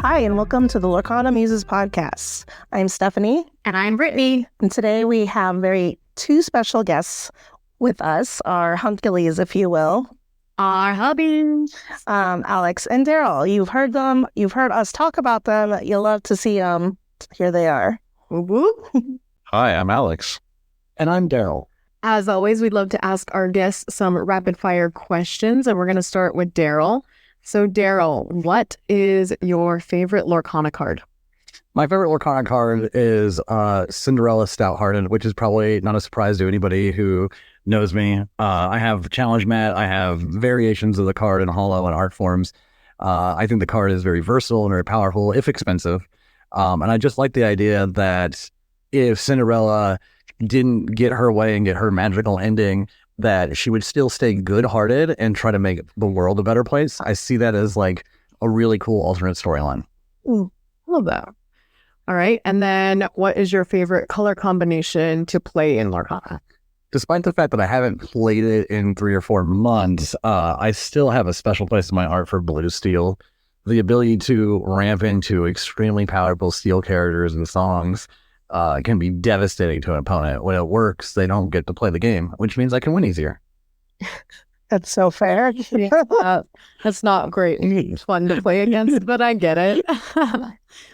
Hi, and welcome to the Lorcana Muses podcast. I'm Stephanie. And I'm Brittany. And today we have two special guests with us, our Hunkules, if you will. Our hubbies. Alex and Daryl. You've heard them. You've heard us talk about them. You'll love to see them. Here they are. Hi, I'm Alex. And I'm Daryl. As always, we'd love to ask our guests some rapid fire questions, and we're going to start with Daryl. So, Daryl, what is your favorite Lorcana card? My favorite Lorcana card is Cinderella Stout-Hearted, which is probably not a surprise to anybody who knows me. I have Challenge Mat. I have variations of the card in holo and art forms. I think the card is very versatile and very powerful, if expensive. And I just like the idea that if Cinderella didn't get her way and get her magical ending, that she would still stay good-hearted and try to make the world a better place. I see that as like a really cool alternate storyline. Love that. All right. And then what is your favorite color combination to play in Lorcana? Despite the fact that I haven't played it in 3 or 4 months, I still have a special place in my art for blue steel. The ability to ramp into extremely powerful steel characters and songs can be devastating to an opponent. When it works, they don't get to play the game, which means I can win easier. That's so fair. That's not great. It's fun to play against, but I get it.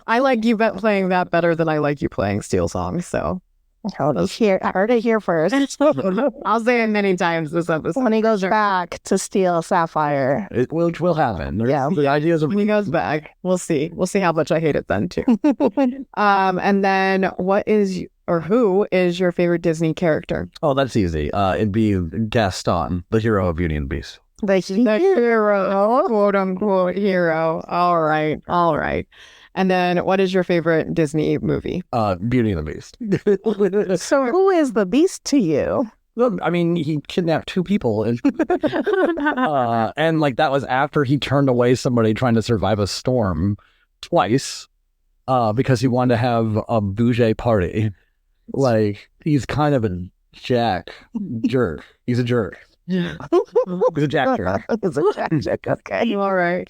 I like you playing that better than I like you playing steel songs, so. I heard it here first. I'll say it many times this episode. When he goes back to Steel Sapphire. Which will happen. Yeah. The ideas of when he goes back. We'll see. We'll see how much I hate it then, too. And then who is your favorite Disney character? Oh, that's easy. It'd be Gaston, the hero of Beauty and the Beast. The hero, quote unquote hero. All right. And then what is your favorite Disney movie? Beauty and the Beast. So who is the Beast to you? Well, I mean, he kidnapped 2 people. And like that was after he turned away somebody trying to survive a storm twice because he wanted to have a bougie party. Like, he's kind of a jerk. He's a jerk. Yeah. He's a jack jerk. He's a jack jerk. Okay. All right,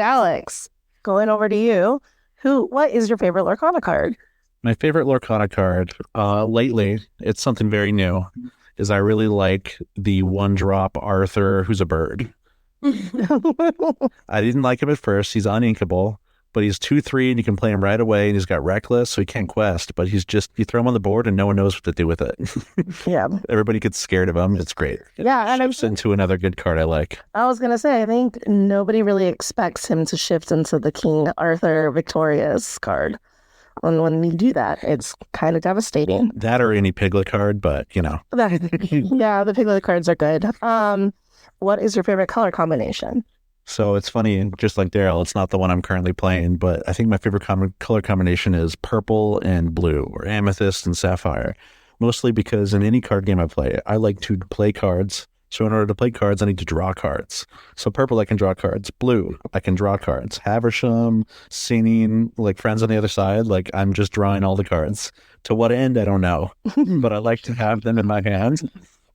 Alex. Going over to you. What is your favorite Lorcana card? My favorite Lorcana card, lately, it's something very new, is I really like the 1-drop Arthur, who's a bird. I didn't like him at first. He's uninkable, but he's 2/3 and you can play him right away, and he's got Reckless, so he can't quest, but he's just, you throw him on the board and no one knows what to do with it. Yeah. Everybody gets scared of him. It's great. Yeah. And shifts into another good card I like. I was going to say, I think nobody really expects him to shift into the King Arthur Victorious card. When you do that, it's kind of devastating. That or any Piglet card, but you know. Yeah, the Piglet cards are good. What is your favorite color combination? So it's funny, just like Daryl, it's not the one I'm currently playing, but I think my favorite color combination is purple and blue, or amethyst and sapphire. Mostly because in any card game I play, I like to play cards. So in order to play cards, I need to draw cards. So purple, I can draw cards. Blue, I can draw cards. Haversham, Singing, like Friends on the Other Side, like I'm just drawing all the cards. To what end, I don't know. But I like to have them in my hand.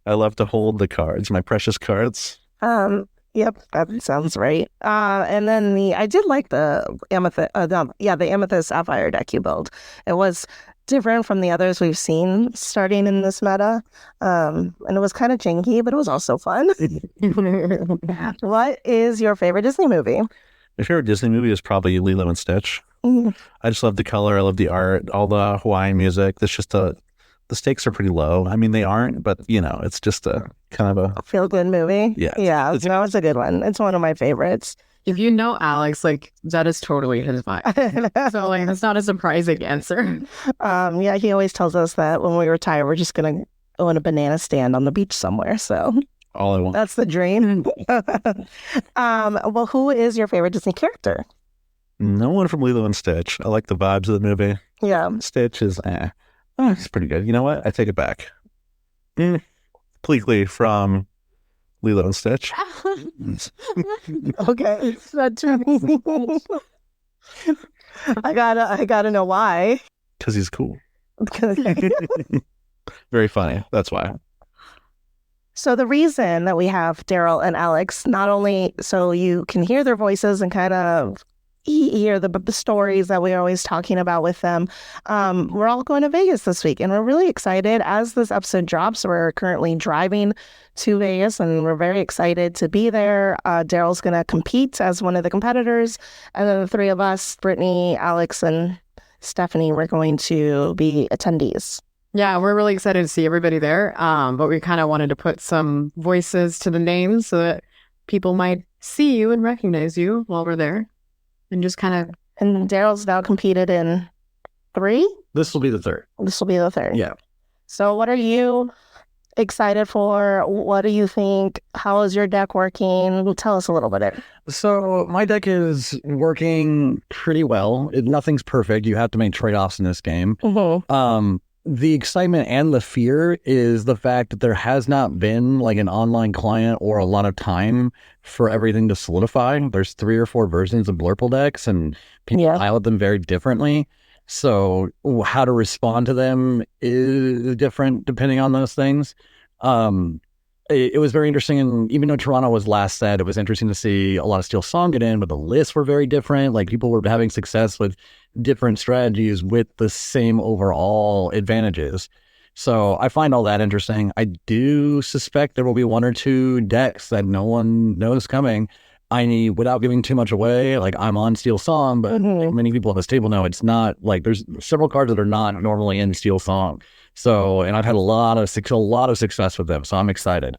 I love to hold the cards, my precious cards. Yep, that sounds right. And then I did like the amethyst, the amethyst sapphire deck you built. It was different from the others we've seen starting in this meta, and it was kind of janky, but it was also fun. What is your favorite Disney movie? My favorite Disney movie is probably Lilo and Stitch. I just love the color, I love the art, all the Hawaiian music. It's just the stakes are pretty low. I mean, they aren't, but you know, it's just a kind of a feel-good movie. Yeah, it's a good one. It's one of my favorites. If you know Alex, like that is totally his vibe. So like that's not a surprising answer. Yeah, he always tells us that when we retire, we're just gonna own a banana stand on the beach somewhere. So all I want. That's the dream. Well, who is your favorite Disney character? No one from Lilo and Stitch. I like the vibes of the movie. Yeah, Stitch is it's pretty good. You know what? I take it back. Completely from Lilo and Stitch. Okay. I gotta know why. Because he's cool. Very funny. That's why. So the reason that we have Daryl and Alex, not only so you can hear their voices and kind of hear the stories that we're always talking about with them. We're all going to Vegas this week, and we're really excited. As this episode drops, we're currently driving to Vegas, and we're very excited to be there. Daryl's going to compete as one of the competitors, and then the three of us, Brittany, Alex, and Stephanie, we're going to be attendees. Yeah, we're really excited to see everybody there. But we kind of wanted to put some voices to the names so that people might see you and recognize you while we're there. And just kind of... And Daryl's now competed in 3? This will be the third. This will be the 3rd. Yeah. So what are you excited for? What do you think? How is your deck working? Tell us a little bit. So my deck is working pretty well. Nothing's perfect. You have to make trade-offs in this game. Mm-hmm. The excitement and the fear is the fact that there has not been like an online client or a lot of time for everything to solidify. There's 3 or 4 versions of Blurple decks, and people pilot them very differently. So how to respond to them is different depending on those things. It was very interesting, and even though Toronto was last set, it was interesting to see a lot of Steel Song get in, but the lists were very different. Like, people were having success with different strategies with the same overall advantages. So I find all that interesting. I do suspect there will be 1 or 2 decks that no one knows coming. Without giving too much away, like, I'm on Steel Song, but many people at this table know it's not. Like, there's several cards that are not normally in Steel Song. So, and I've had a lot of success with them, so I'm excited.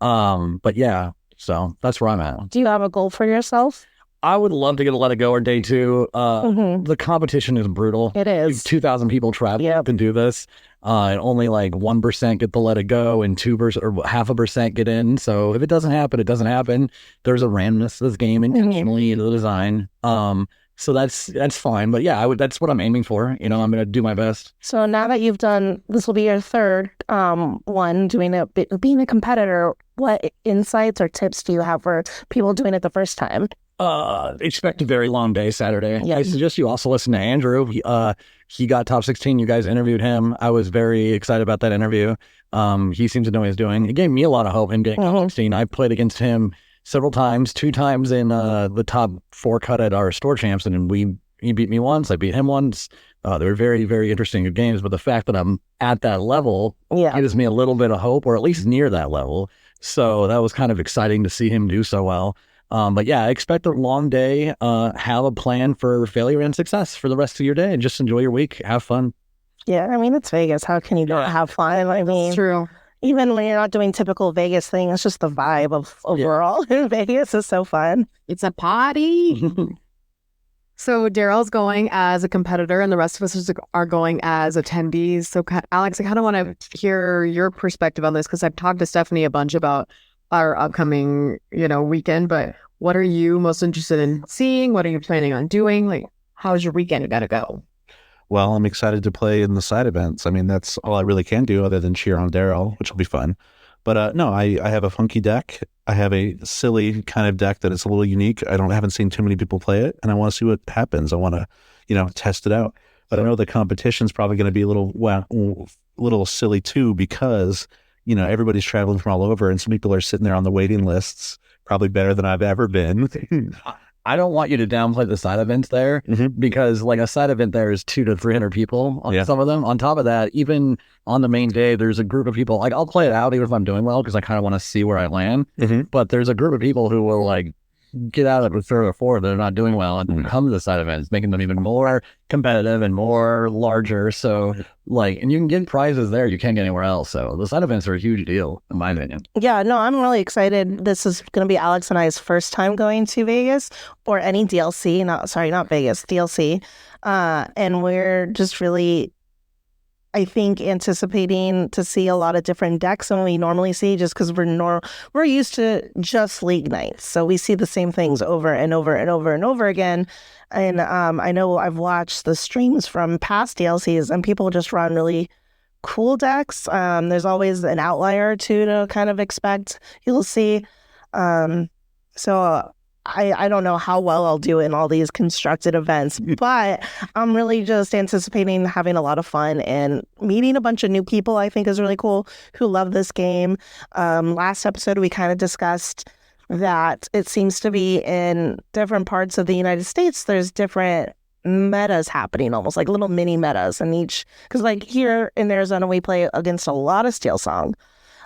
But yeah, so that's where I'm at. Do you have a goal for yourself? I would love to get a Let It Go or day 2. The competition is brutal. It is. 2,000 people travel to do this. And only like 1% get the Let It Go, and 2% or 0.5% get in. So if it doesn't happen, it doesn't happen. There's a randomness to this game intentionally in the design. So that's fine. But yeah, that's what I'm aiming for. I'm going to do my best. So now that you've done, this will be your 3rd one, being a competitor, what insights or tips do you have for people doing it the first time? Expect a very long day Saturday. Yeah. I suggest you also listen to Andrew. He got top 16. You guys interviewed him. I was very excited about that interview. He seems to know what he's doing. It gave me a lot of hope in getting top 16. I played against him several times, 2 times in the top 4 cut at our store champs, and he beat me once. I beat him once. They were very, very interesting games, but the fact that I'm at that level gives me a little bit of hope, or at least near that level. So that was kind of exciting to see him do so well. But yeah, expect a long day. Have a plan for failure and success for the rest of your day, and just enjoy your week. Have fun. Yeah, I mean, it's Vegas. How can you not have fun? I mean, It's true. Even when you're not doing typical Vegas thing, it's just the vibe of overall in Vegas is so fun. It's a party. So Daryl's going as a competitor, and the rest of us are going as attendees. So Alex, I kind of want to hear your perspective on this, because I've talked to Stephanie a bunch about our upcoming, weekend. But what are you most interested in seeing? What are you planning on doing? Like, how's your weekend gotta go? Well, I'm excited to play in the side events. I mean, that's all I really can do other than cheer on Daryl, which will be fun. But no, I have a funky deck. I have a silly kind of deck that is a little unique. I haven't seen too many people play it, and I want to see what happens. I want to, test it out. But I know the competition's probably going to be a little silly too, because everybody's traveling from all over, and some people are sitting there on the waiting lists, probably better than I've ever been. I don't want you to downplay the side events there, because like a side event there is 200 to 300 people on some of them. On top of that, even on the main day, there's a group of people. Like, I'll play it out even if I'm doing well, because I kind of want to see where I land. But there's a group of people who will like get out of it with 3 or 4 that are not doing well and come to the side events, making them even more competitive and more larger. So and you can get prizes there you can't get anywhere else. So the side events are a huge deal, in my opinion. Yeah, no, I'm really excited. This is going to be Alex and I's first time going to Vegas or any DLC. Not Vegas, DLC. And we're just really, I think, anticipating to see a lot of different decks than we normally see, just because we're used to just league nights. So we see the same things over and over and over and over again. And I know I've watched the streams from past DLCs, and people just run really cool decks. There's always an outlier or two to kind of expect you'll see. So I don't know how well I'll do in all these constructed events, but I'm really just anticipating having a lot of fun and meeting a bunch of new people. I think is really cool, who love this game. Last episode, we kind of discussed that it seems to be in different parts of the United States, there's different metas happening, almost like little mini metas in each. Because like here in Arizona, we play against a lot of Steel Song.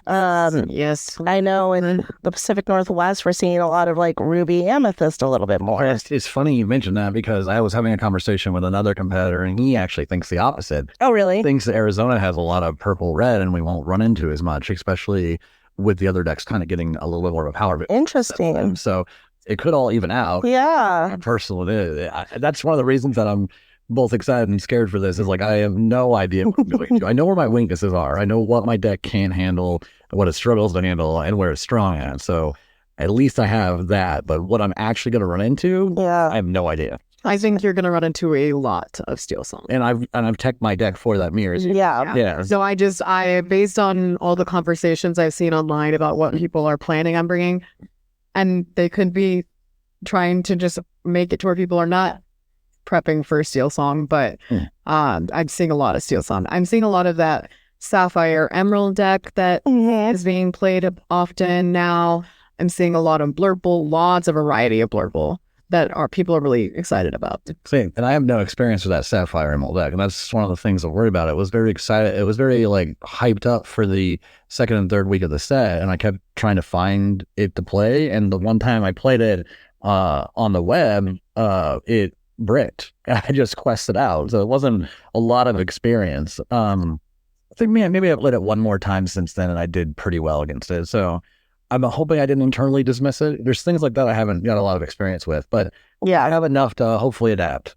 Yes. I know in the Pacific Northwest, we're seeing a lot of like Ruby Amethyst a little bit more. It's funny you mentioned that because I was having a conversation with another competitor and he actually thinks the opposite. Oh, really? Thinks that Arizona has a lot of purple red and we won't run into as much, especially with the other decks kind of getting a little bit more of a power. Interesting. So it could all even out. Yeah. Personally, that's one of the reasons that I'm both excited and scared for this is like I have no idea what I'm going to. I know where my weaknesses are. I know what my deck can handle, what it struggles to handle, and where it's strong at. So at least I have that. But what I'm actually going to run into, I have no idea. I think you're going to run into a lot of Steel Song. And I've teched my deck for that mirrors. Yeah. So I based on all the conversations I've seen online about what people are planning on bringing, and they could be trying to just make it to where people are not prepping for Steel Song, but I'm seeing a lot of Steel Song. I'm seeing a lot of that Sapphire Emerald deck that is being played often now. I'm seeing a lot of Blurple, lots of variety of Blurple that people are really excited about. Same. And I have no experience with that Sapphire Emerald deck, and that's one of the things I worry about. It was very excited. It was very like hyped up for the second and third week of the set, and I kept trying to find it to play. And the one time I played it on the web, it bricked. I just quested out, so it wasn't a lot of experience. I think maybe I've played it one more time since then, and I did pretty well against it. So I'm hoping I didn't internally dismiss it. There's things like that I haven't got a lot of experience with, but yeah, I have enough to hopefully adapt.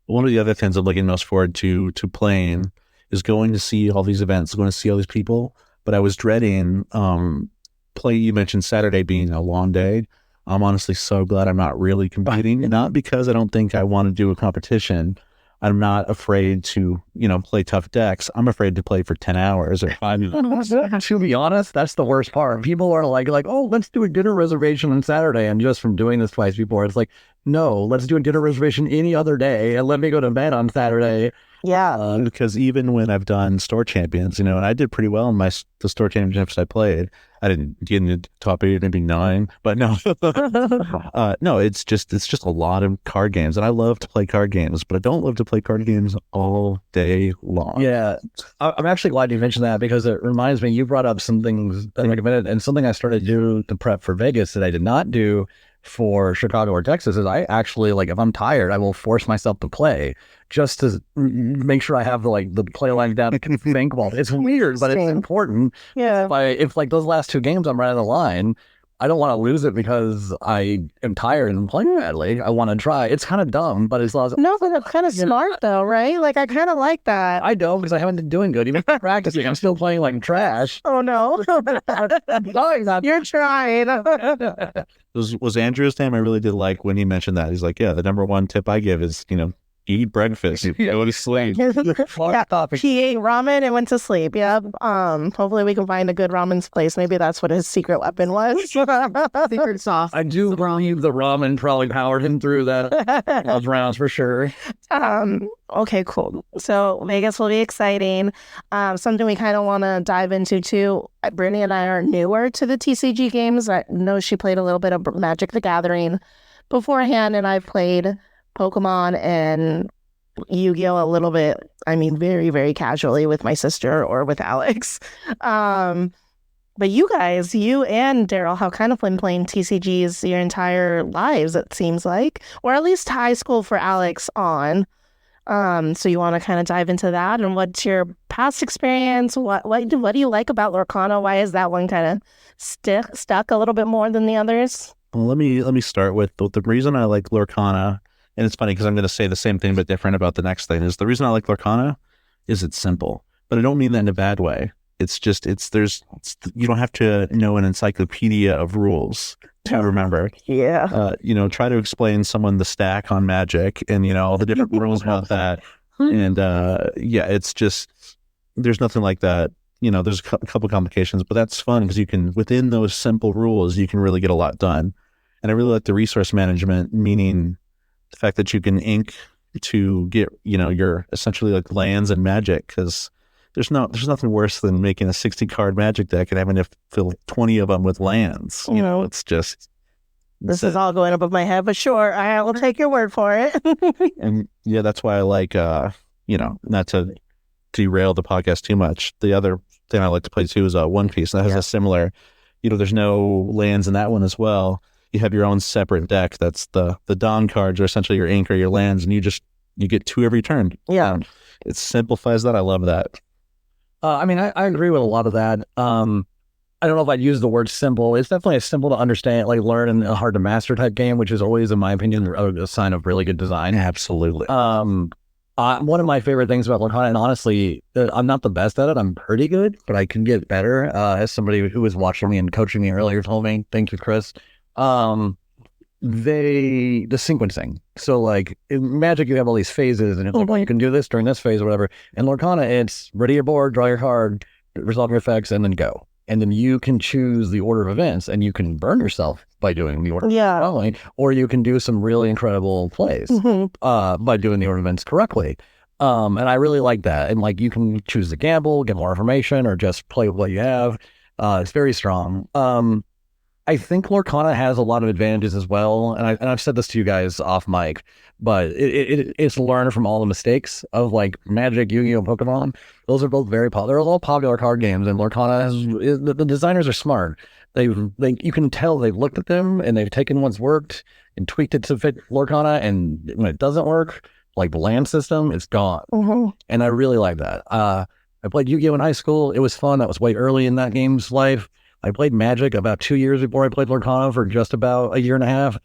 One of the other things I'm looking most forward to playing is going to see all these events, going to see all these people. But I was dreading you mentioned Saturday being a long day. I'm honestly so glad I'm not really competing, not because I don't think I want to do a competition. I'm not afraid to, play tough decks. I'm afraid to play for 10 hours or 5 minutes. To be honest, that's the worst part. People are like, oh, let's do a dinner reservation on Saturday. And just from doing this twice before, it's like, no, let's do a dinner reservation any other day and let me go to bed on Saturday. Yeah. Because even when I've done store champions, and I did pretty well in the store championships I played. I didn't get into top 8, maybe 9, but no. No, it's just a lot of card games. And I love to play card games, but I don't love to play card games all day long. Yeah. I'm actually glad you mentioned that because it reminds me, you brought up some things that I recommended, and something I started to do to prep for Vegas that I did not do for Chicago or Texas is I actually, if I'm tired, I will force myself to play just to make sure I have the play line down and can think well. It's weird, but it's important. Yeah. If those last 2 games I'm running the line, I don't want to lose it because I am tired and playing badly. I want to try. It's kind of dumb, but it's no, but it's kind of smart though, right? Like I kind of like that. I don't because I haven't been doing good. Even practicing, I'm still playing like trash. Oh no, you're trying. Was Andrew's name? I really did like when he mentioned that. He's like, yeah, the number one tip I give is, eat breakfast. Go to sleep. He ate ramen and went to sleep. Yep. Hopefully we can find a good ramen's place. Maybe that's what his secret weapon was. Secret sauce. I do believe the ramen probably powered him through those rounds for sure. Okay, cool. So Vegas will be exciting. Something we kind of want to dive into too. Brittany and I are newer to the TCG games. I know she played a little bit of Magic the Gathering beforehand, and I've played Pokemon and Yu-Gi-Oh a little bit. I mean, very, very casually with my sister or with Alex. But you guys, you and Daryl, have kind of been playing TCGs your entire lives, it seems like, or at least high school for Alex on. So you want to kind of dive into that, and what's your past experience? What do you like about Lorcana? Why is that one kind of stuck a little bit more than the others? Well, let me start with the reason I like Lorcana. And it's funny because I'm going to say the same thing but different about the next thing. Is the reason I like Lorcana is it's simple, but I don't mean that in a bad way. It's just you don't have to know an encyclopedia of rules to remember. Yeah. Try to explain someone the stack on Magic and all the different rules about that. And it's just there's nothing like that. There's a couple complications, but that's fun because you can within those simple rules you can really get a lot done. And I really like the resource management, meaning the fact that you can ink to get, your essentially like lands and magic, because there's nothing worse than making a 60 card Magic deck and having to fill 20 of them with lands. It's just This is all going above my head, but sure, I will take your word for it. And yeah, that's why I like, not to derail the podcast too much. The other thing I like to play too is One Piece. And that has a similar, there's no lands in that one as well. You have your own separate deck. That's the Dawn cards are essentially your ink or your lands, and you get 2 every turn. Yeah. It simplifies that. I love that. I agree with a lot of that. I don't know if I'd use the word simple. It's definitely a simple to understand, like learn, and a hard to master type game, which is always, in my opinion, a sign of really good design. Absolutely. One of my favorite things about Lorcana, and honestly, I'm not the best at it. I'm pretty good, but I can get better. As somebody who was watching me and coaching me earlier told me, thank you, Chris. The sequencing. So like in Magic, you have all these phases, and it's like, you can do this during this phase or whatever. In Lorcana, it's ready your board, draw your card, resolve your effects, and then go. And then you can choose the order of events, and you can burn yourself by doing the order following, or you can do some really incredible plays by doing the order of events correctly. And I really like that. And like you can choose to gamble, get more information, or just play with what you have. It's very strong. I think Lorcana has a lot of advantages as well, and I've said this to you guys off mic, but it's learned from all the mistakes of like Magic, Yu-Gi-Oh, Pokemon. Those are both very popular. They're all popular card games, and Lorcana the designers are smart. You can tell they've looked at them and they've taken what's worked and tweaked it to fit Lorcana, and when it doesn't work, like the land system, it's gone. And I really like that. I played Yu-Gi-Oh in high school. It was fun. That was way early in that game's life. I played Magic about 2 years before I played Lorcana for just about a year and a half.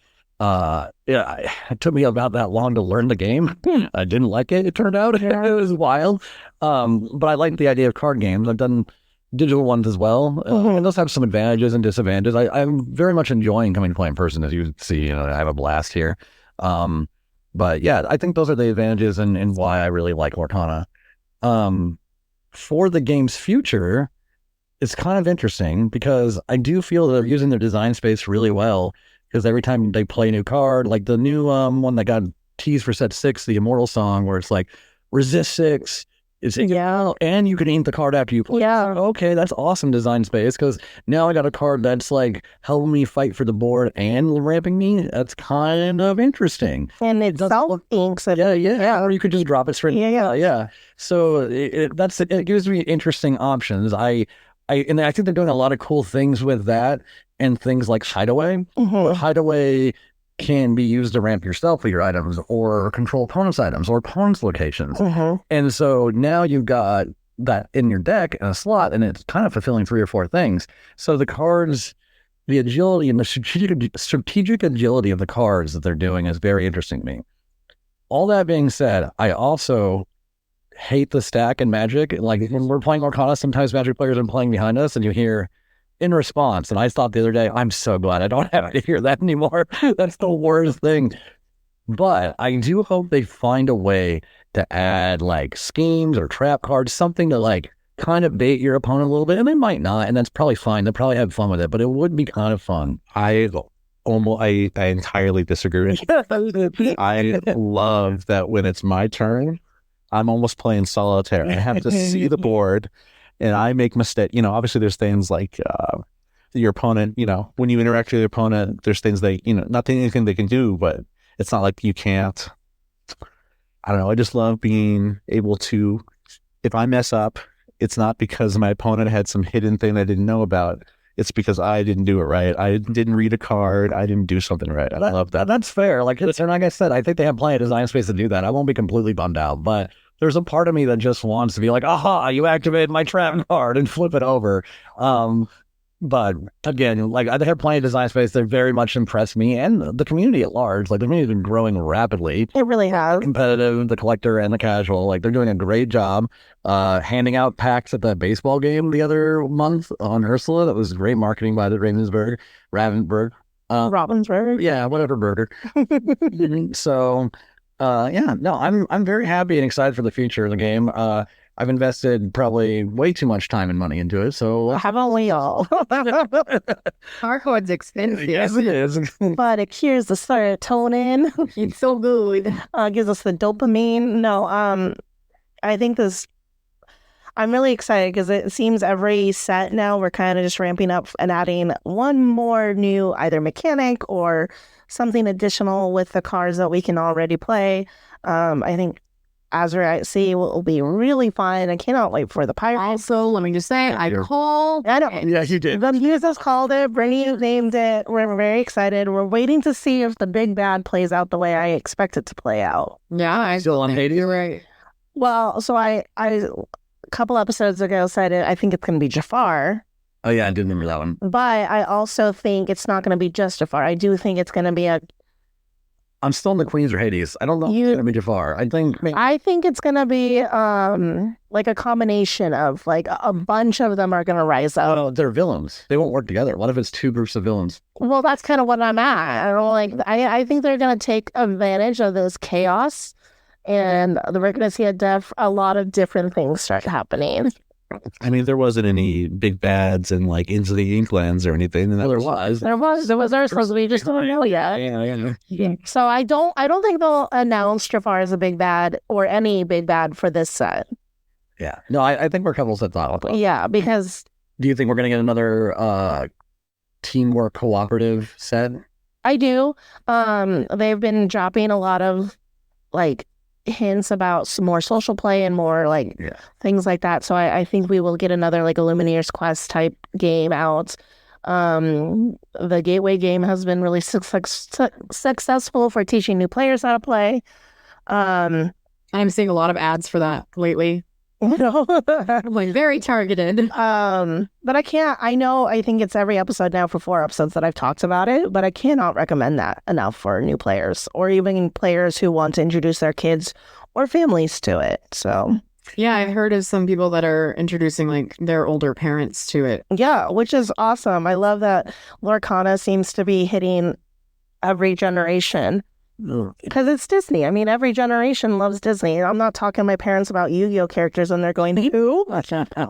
It took me about that long to learn the game. I didn't like it, it turned out. It was wild. But I like the idea of card games. I've done digital ones as well. And those have some advantages and disadvantages. I'm very much enjoying coming to play in person. As you see, I have a blast here. But yeah, I think those are the advantages and why I really like Lorcana. For the game's future, it's kind of interesting because I do feel they're using their design space really well, because every time they play a new card, like the new one that got teased for set 6, the Immortal Song, where it's like resist 6, and you can ink the card after you play. Okay, that's awesome design space, because now I got a card that's like helping me fight for the board and ramping me. That's kind of interesting. And it self-inks it. Or you could just drop it straight. So it gives me interesting options. And I think they're doing a lot of cool things with that, and things like Hideaway. Hideaway can be used to ramp yourself with your items, or control opponent's items, or opponent's locations. And so now you've got that in your deck in a slot, and it's kind of fulfilling 3 or 4 things. So the cards, the agility and the strategic agility of the cards that they're doing is very interesting to me. All that being said, I also hate the stack in Magic. Like when we're playing Lorcana, sometimes Magic players are playing behind us, and you hear in response. And I thought the other day, I'm so glad I don't have to hear that anymore. That's the worst thing. But I do hope they find a way to add like schemes or trap cards, something to like kind of bait your opponent a little bit. And they might not, and that's probably fine. They'll probably have fun with it, but it would be kind of fun. I entirely disagree with you. I love that when it's my turn, I'm almost playing solitaire. I have to see the board, and I make mistakes. Obviously there's things like your opponent, when you interact with your opponent, there's things they, not anything they can do, but it's not like you can't. I don't know. I just love being able to, if I mess up, it's not because my opponent had some hidden thing I didn't know about. It's because I didn't do it right. I didn't read a card. I didn't do something right. I love that. That's fair. Like I said, I think they have plenty of design space to do that. I won't be completely bummed out, but there's a part of me that just wants to be like, aha, you activated my trap card, and flip it over. But again, like they have plenty of design space. They very much impressed me and the community at large. Like the community has been growing rapidly. It really has. Competitive, the collector and the casual. Like they're doing a great job. Handing out packs at that baseball game the other month on Ursula. That was great marketing by the Ravensburg. Ravensburg. Yeah, whatever burger. So I'm very happy and excited for the future of the game. I've invested probably way too much time and money into it. So haven't we all? Hardcore's expensive. Yes, it is. But it cures the serotonin. It's so good. Gives us the dopamine. No, I think I'm really excited because it seems every set now we're kind of just ramping up and adding one more new either mechanic or something additional with the cards that we can already play. I think Azurite Sea will be really fun. I cannot wait for the pirates. Also, let me just say, I called. I know. Yeah, you did. The Muses called it. Brittany named it. We're very excited. We're waiting to see if the big bad plays out the way I expect it to play out. Yeah, I Still on Hades? You're right. Well, so I a couple episodes ago said I think it's going to be Jafar, Oh, yeah, I did remember that one. but I also think it's not going to be just Jafar. I do think it's going to be I'm still in the Queens or Hades. I don't know if it's going to be Jafar. I think it's going to be like a combination of like a bunch of them are going to rise up. oh, they're villains. They won't work together. What if it's two groups of villains? Well, that's kind of what I'm at. I don't like. I think they're going to take advantage of this chaos, and we're going to see a lot of different things start happening. I mean, there wasn't any big bads and like Into the Inklands or anything. And Well, there was. There was supposed to be, just don't know yet. Yeah. So I don't think they'll announce Jafar as a big bad or any big bad for this set. Yeah. No, I think we're a couple sets off. Yeah, because Do you think we're going to get another teamwork cooperative set? I do. They've been dropping a lot of like hints about some more social play and more like things like that. So I think we will get another like a Lumineers Quest type game out. The Gateway game has been really successful for teaching new players how to play. I'm seeing a lot of ads for that lately. You know, Like very targeted. but I think it's every episode now for 4 episodes that I've talked about it, but I cannot recommend that enough for new players or even players who want to introduce their kids or families to it. So Yeah, I heard of some people that are introducing like their older parents to it. yeah, which is awesome. I love that Lorcana seems to be hitting every generation. Because it's Disney. I mean, every generation loves Disney. I'm not talking to my parents about Yu-Gi-Oh characters and they're going, who?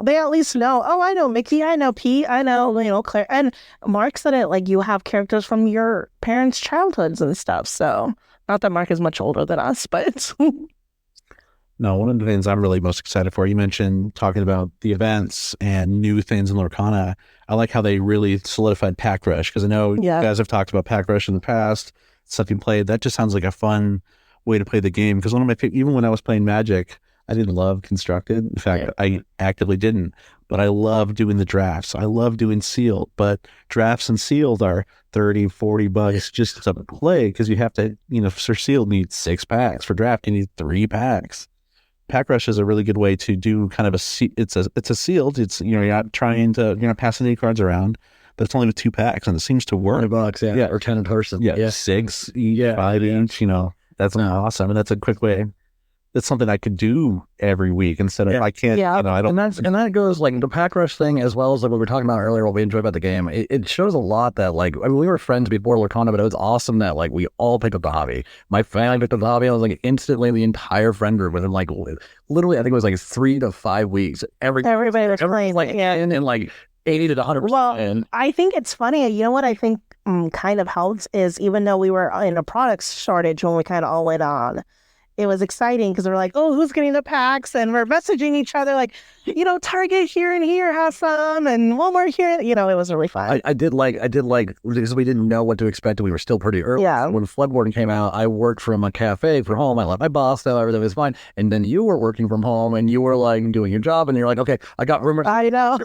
They at least know, oh, I know Mickey, I know Pete, I know, Claire. And Mark said it like you have characters from your parents' childhoods and stuff. So, not that Mark is much older than us, but... No, one of the things I'm really most excited for, you mentioned talking about the events and new things in Lorcana. I like how they really solidified Pack Rush, because I know you guys have talked about Pack Rush in the past, stuff you played. That just sounds like a fun way to play the game, because even when I was playing Magic, I didn't love Constructed. In fact, I actively didn't, but I love doing the drafts. I love doing sealed, but drafts and sealed are $30-$40 just to play, because you have to, for sealed you need 6 packs. For draft you need 3 packs. Pack Rush is a really good way to do kind of it's a sealed. It's you're not trying to passing any cards around, but it's only with 2 packs, and it seems to work. $20, yeah, or 10 in person. Yeah, 6 each, 5 each. That's awesome, and that's a quick way. That's something I could do every week instead of I can't. Yeah. I don't. And that goes like the Pack Rush thing, as well as like what we were talking about earlier, what we enjoyed about the game. It shows a lot that we were friends before Lorcana, but it was awesome that we all picked up the hobby. My family picked up the hobby. I was like instantly the entire friend group within literally I think it was 3 to 5 weeks. Everybody was playing. in 80 to 100%. Well, I think it's funny. You know what I think kind of helped is even though we were in a product shortage when we kind of all went on, it was exciting because we're like, oh, who's getting the packs? And we're messaging each other like, Target here and here has some and Walmart here. It was really fun. I did like because we didn't know what to expect and we were still pretty early. Yeah. When Floodborne came out, I worked from a cafe from home. I left my boss, though everything was fine. And then you were working from home and you were doing your job and you're like, okay, I got rumors. I know.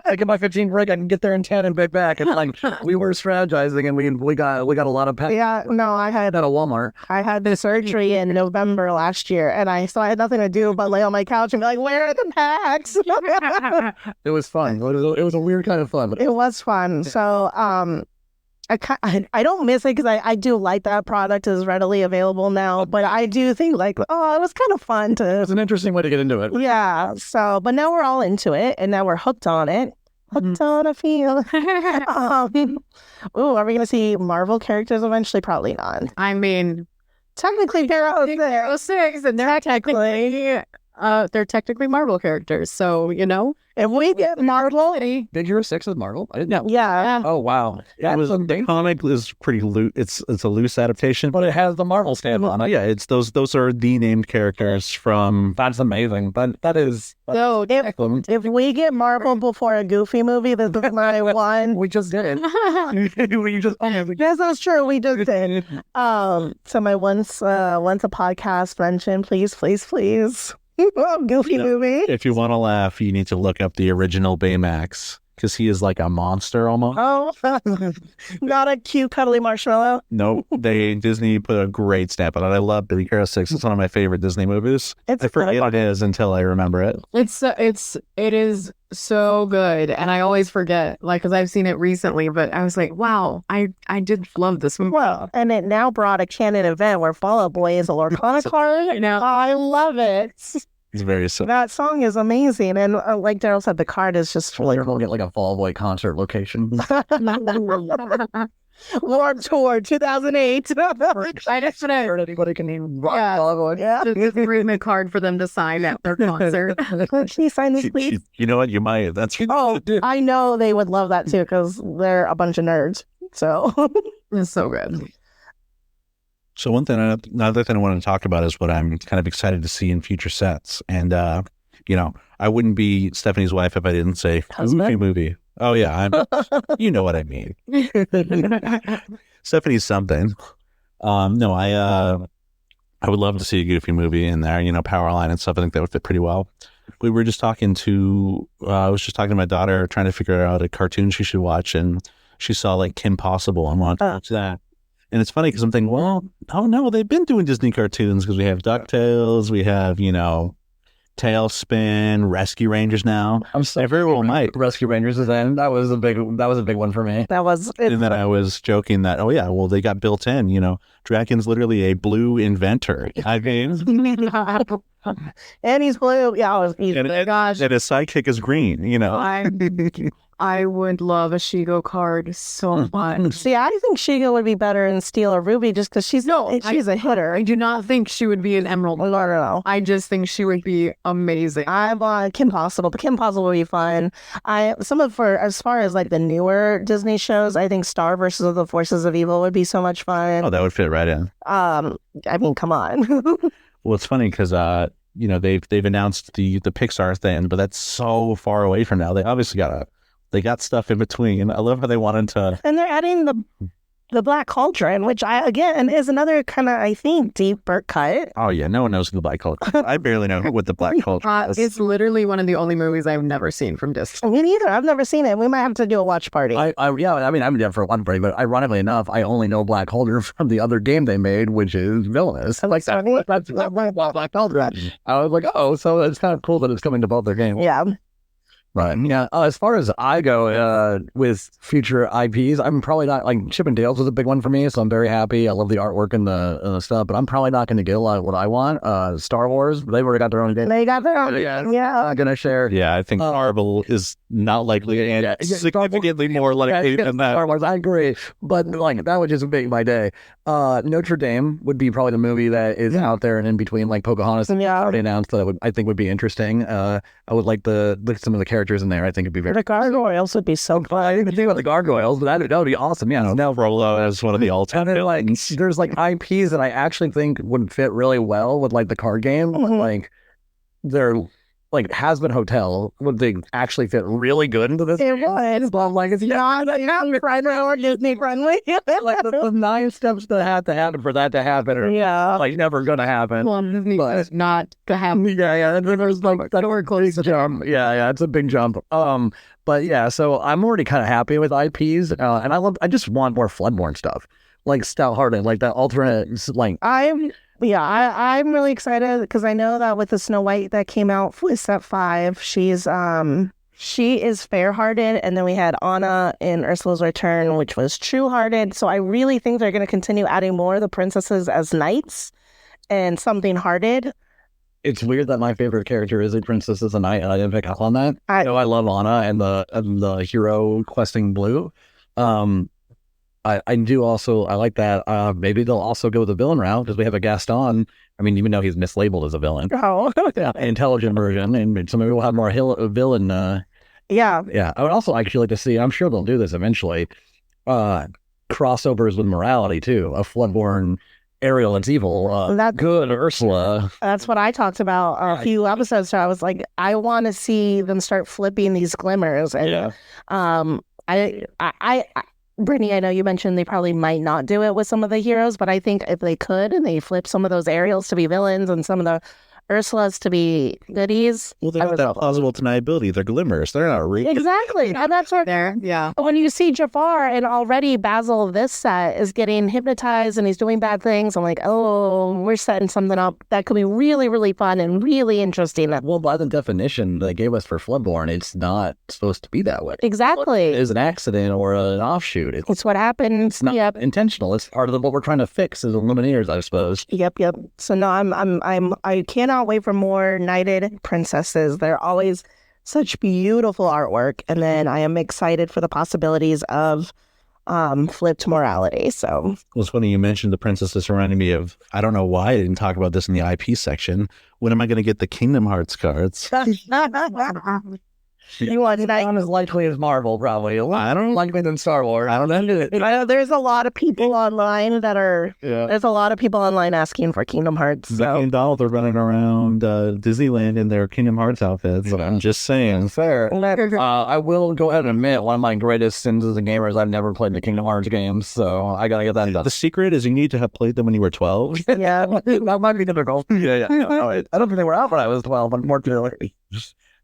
I get my 15 break. I can get there in 10 and back. And we were strategizing and we got a lot of packs. Yeah. No, I had at a Walmart. I had the surgery in November last year, and I had nothing to do but lay on my couch and be like, "Where are the packs?" It was fun. It was a weird kind of fun. But it was fun. So, I don't miss it because I do like that product is readily available now. But I do think it was kind of fun to. It's an interesting way to get into it. Yeah. So, but now we're all into it, and now we're hooked on it. Hooked on a feel. Are we gonna see Marvel characters eventually? Probably not. I mean, Technically, they're out there. 06, and they're technically they're technically Marvel characters. So, If we get Marvel, Big Hero 6 is Marvel? I didn't know. yeah. Oh, wow. It was, the comic is pretty loose. It's a loose adaptation, But it has the Marvel stamp on it. yeah, it's those are the named characters from. That's amazing. That is... So, If we get Marvel before a Goofy movie, this is my one. We just did. We just... Yes, that's true. We just did. So my once a podcast mention, please. Goofy movie. If you want to laugh, you need to look up the original Baymax because he is like a monster almost. Oh, not a cute cuddly marshmallow. Nope, Disney put a great stamp on it. I love Big Hero 6. It's one of my favorite Disney movies. It's I forget what it is until I remember it. it is so good. And I always forget, because I've seen it recently, but I was like, wow, I did love this movie. Well, and it now brought a canon event where Fall Out Boy is a Lorcana card. I know. I love it. It's very simple. That song is amazing. And like Daryl said, the card is just Like, we'll get like a Fall Out Boy concert location. Warped Tour 2008. I just want Heard anybody can name Yeah. Fall Out Boy? Yeah. to bring a card for them to sign at their concert. Could she sign this, please? You know what? You might. That's Oh, I know they would love that too because they're a bunch of nerds. So It's so good. So another thing I want to talk about is what I'm kind of excited to see in future sets. And, I wouldn't be Stephanie's wife if I didn't say Husband? Goofy movie. Oh, yeah. You know what I mean. Stephanie's something. No, I would love to see a Goofy movie in there, Powerline and stuff. I think that would fit pretty well. I was just talking to my daughter trying to figure out a cartoon she should watch. And she saw like Kim Possible and wanted to watch that. And it's funny because I'm thinking, well, oh no, they've been doing Disney cartoons because we have DuckTales, we have, Tailspin, Rescue Rangers now. I'm sorry. Everyone might. Rescue Rangers is in. That was a big one for me. that was it. And then I was joking that, oh yeah, well, they got built in, Draken's literally a blue inventor. I mean, And he's blue. Yeah, he's and Gosh. his sidekick is green, I would love a Shigo card so much. See, I think Shiga would be better in Steel or Ruby just because she's a hitter. I do not think she would be an Emerald. No. I just think she would be amazing. I want Kim Possible, but Kim Possible would be fun. As far as like the newer Disney shows, I think Star versus the Forces of Evil would be so much fun. Oh, that would fit right in. I mean, come on. Well, it's funny because they've announced the Pixar thing, but that's so far away from now. They obviously they got stuff in between. I love how they wanted to. And they're adding the Black Cauldron, which is another kind of, I think, deep Burt cut. Oh yeah, no one knows who the Black Cauldron. I barely know what the Black Cauldron is. It's literally one of the only movies I've never seen from Disney. Me neither. I've never seen it. We might have to do a watch party. I'm down for one party, but ironically enough, I only know Black Cauldron from the other game they made, which is Villainous. Like that's Black Cauldron. I was like, oh, so it's kind of cool that it's coming to both their games. Yeah. Right. Yeah. As far as I go with future IPs, I'm probably not like Chip and Dale's was a big one for me, so I'm very happy. I love the artwork and the stuff, but I'm probably not going to get a lot of what I want. Star Wars, they've already got their own game. They got their own. Yeah. Yeah. Not going to share. Yeah, I think Marvel is not likely and significantly more likely than that. Star Wars, I agree, but like that would just make my day. Notre Dame would be probably the movie that is out there and in between, like Pocahontas. Yeah. Already announced that I think would be interesting. I would like some of the characters in there. I think it'd be very. The gargoyles would be so fun. I didn't even think about the gargoyles, but that would be awesome. Yeah, Now Rolo as one of the all-time. and like there's like IPs that I actually think would fit really well with like the card game. Mhm. Like they're like Has-Been Hotel, would they actually fit really good into this? It would. So I'm like, it's Yeah, friendly or Disney friendly. like the 9 steps that have to happen for that to happen are Yeah. like never gonna happen. Well, Disney But- is not to have. Yeah, and then there's like that or close jump. Yeah, it's a big jump. But yeah, so I'm already kind of happy with IPs, and I just want more Floodborne stuff, like Stout Hearted, like that alternate, like I'm really excited because I know that with the Snow White that came out with set 5, she is fair-hearted, and then we had Anna in Ursula's Return, which was true-hearted. So I really think they're going to continue adding more of the princesses as knights and something hearted. it's weird that my favorite character is a princess as a knight, and I didn't pick up on that. I know I love Anna and the hero questing blue. I do also, I like that. Maybe they'll also go the villain route because we have a Gaston. I mean, even though he's mislabeled as a villain, yeah, intelligent version, and so maybe we'll have more villain. Yeah. Yeah, I would also actually like to see. I'm sure they'll do this eventually. Crossovers with morality too. A Floodborn Ariel that's evil. Good Ursula. That's what I talked about a few episodes ago. I was like, I want to see them start flipping these glimmers. And Brittany, I know you mentioned they probably might not do it with some of the heroes, but I think if they could and they flip some of those Ariels to be villains and some of the Ursulas to be goodies. Well, they have that plausible deniability. They're glimmers. They're not real. Exactly. And that's what There, yeah. when you see Jafar and already Basil of this set is getting hypnotized and he's doing bad things, I'm like, oh, we're setting something up that could be really, really fun and really interesting. Well, by the definition they gave us for Floodborn, it's not supposed to be that way. Exactly. It is an accident or an offshoot. It's what happened. It's not intentional. It's part of what we're trying to fix as Lumineers, I suppose. Yep. So no, I cannot wait for more Knighted Princesses. They're always such beautiful artwork, and then I am excited for the possibilities of flipped morality. So It was funny you mentioned the princesses reminding me of, I don't know why I didn't talk about this in the IP section. When am I going to get the Kingdom Hearts cards? you want tonight? Not as likely as Marvel, probably. I don't Likely than Star Wars. I don't know. I know there's a lot of people online that are. Yeah. There's a lot of people online asking for Kingdom Hearts. Becky So and Donald are running around Disneyland in their Kingdom Hearts outfits. I'm just saying. Fair. I will go ahead and admit one of my greatest sins as a gamer is I've never played the Kingdom Hearts games, so I gotta get that done. The secret is you need to have played them when you were 12. yeah, That might be difficult. Yeah. No, I don't think they were out when I was 12, unfortunately.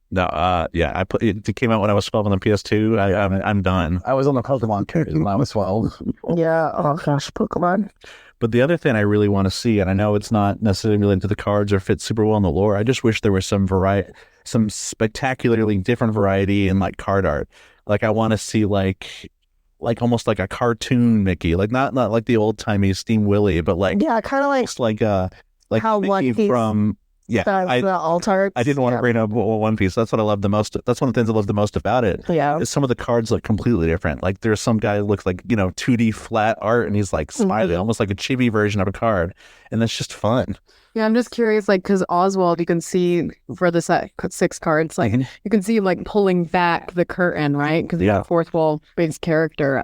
It came out when I was 12 on the PS2. I'm done. I was on the Pokemon cards when I was 12. yeah. Oh gosh, Pokemon. But the other thing I really want to see, and I know it's not necessarily related to the cards or fits super well in the lore, I just wish there was some spectacularly different variety in like card art. Like I want to see like almost like a cartoon Mickey, like not like the old timey Steam Willie, but like Yeah, kind of like just like how Mickey One Piece from the altar. I didn't want to bring up One Piece. That's what I love the most. That's one of the things I love the most about it. Yeah. Is some of the cards look completely different. Like there's some guy who looks like 2D flat art, and he's like smiling, almost like a chibi version of a card, and that's just fun. Yeah, I'm just curious, like, because Oswald, you can see for the set 6 cards, like, you can see him, like, pulling back the curtain, right? Because he's a fourth wall-based character.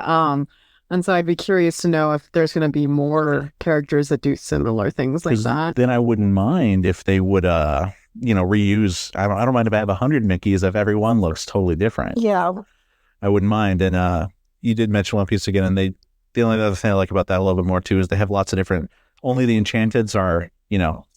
And so I'd be curious to know if there's going to be more characters that do similar things like that. Then I wouldn't mind if they would, reuse. I don't mind if I have 100 Mickeys if every one looks totally different. Yeah. I wouldn't mind. And you did mention One Piece again, and the only other thing I like about that a little bit more too is they have lots of different. Only the Enchanteds are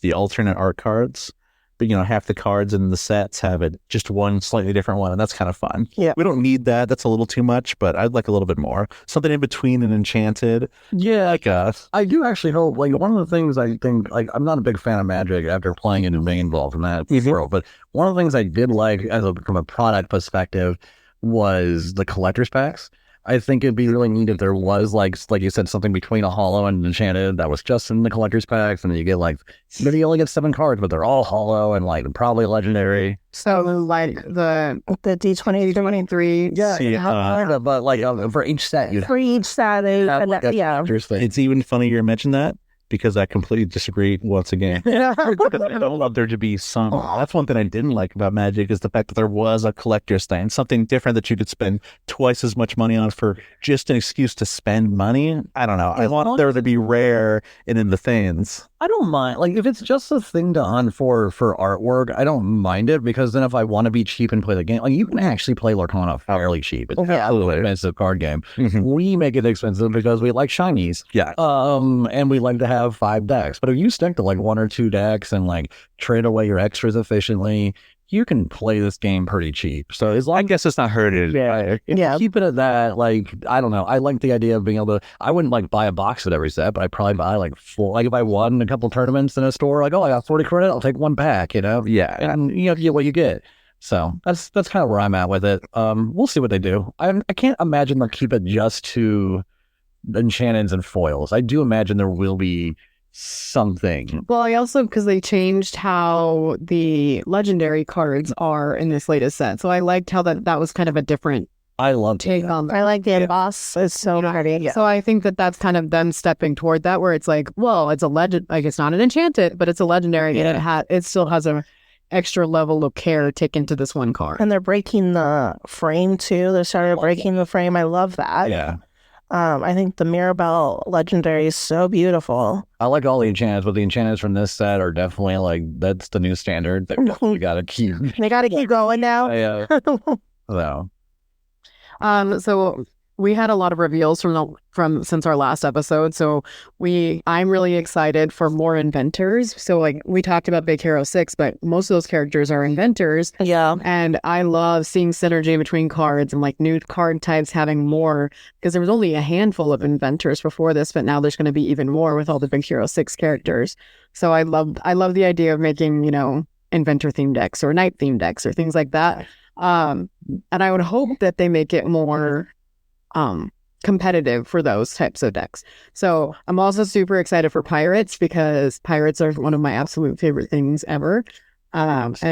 the alternate art cards. But, half the cards in the sets have just one slightly different one, and that's kind of fun. Yeah. We don't need that. That's a little too much, but I'd like a little bit more. Something in between an Enchanted. Yeah. Like us. I do actually hope, like, one of the things I think, like, I'm not a big fan of Magic after playing it and being involved in that world, but one of the things I did like from a product perspective was the collector's packs. I think it'd be really neat if there was, like you said, something between a holo and an enchanted that was just in the collector's packs, and then you get, like, maybe you only get 7 cards, but they're all holo and, like, probably legendary. So, like, the D20, 23. Yeah, but, like, for each set, you'd for each set, have, like, yeah. It's even funnier you mention that because I completely disagree once again. I don't love there to be some. That's one thing I didn't like about Magic is the fact that there was a collector's thing, something different that you could spend twice as much money on for just an excuse to spend money. I don't know. I want there to be rare and in the things. I don't mind. Like, if it's just a thing to hunt for artwork, I don't mind it, because then if I want to be cheap and play the game, like, you can actually play Lorcana fairly cheap. It's an expensive card game. We make it expensive because we like shinies. Yeah. And we like to have 5 decks. But if you stick to, like, 1 or 2 decks and, like, trade away your extras efficiently, you can play this game pretty cheap. So as long I guess it's not hurted. keep it at that. Like, I don't know. I like the idea of being able to. I wouldn't, like, buy a box of every set, but I'd probably buy, like, 4. Like, if I won a couple tournaments in a store, like, oh, I got 40 credit, I'll take 1 pack. Yeah. And you get what you get. So that's kind of where I'm at with it. We'll see what they do. I can't imagine they'll keep it just to enchantments and foils. I do imagine there will be something. Well, I also, because they changed how the legendary cards are in this latest set. So I liked how that was kind of a different I love take on I like the emboss. It's so pretty. So I think that that's kind of them stepping toward that, where it's like, well, it's a legend, like it's not an enchanted, but it's a legendary, and it still has a extra level of care taken to this one card. And they're breaking the frame too. They started breaking the frame. I love that. Yeah. I think the Mirabelle legendary is so beautiful. I like all the enchantments, but the enchantments from this set are definitely like, that's the new standard that we gotta keep. They got to keep going now. Yeah. So. So we had a lot of reveals from since our last episode. So I'm really excited for more inventors. So like we talked about Big Hero 6, but most of those characters are inventors. Yeah. And I love seeing synergy between cards and like new card types having more, because there was only a handful of inventors before this, but now there's going to be even more with all the Big Hero 6 characters. So I love the idea of making, inventor themed decks or knight themed decks or things like that. And I would hope that they make it more competitive for those types of decks. So I'm also super excited for pirates, because pirates are one of my absolute favorite things ever. I loved.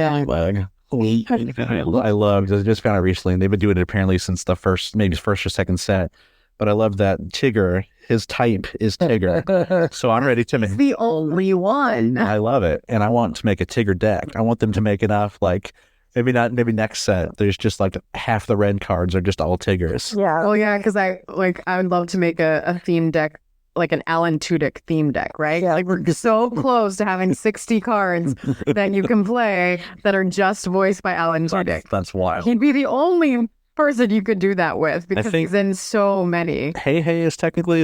I just found it recently, and they've been doing it apparently since the first or second set. But I love that Tigger, his type is Tigger. So I'm ready to make. The only one. I love it, and I want to make a Tigger deck. I want them to make enough like. Maybe next set. There's just like half the red cards are just all Tiggers. Yeah. Oh yeah, because I would love to make a theme deck, like an Alan Tudyk theme deck, right? Yeah. Like we're so close to having 60 cards that you can play that are just voiced by Alan Tudyk. That's wild. He'd be the only person you could do that with, because think- he's in so many. Hey is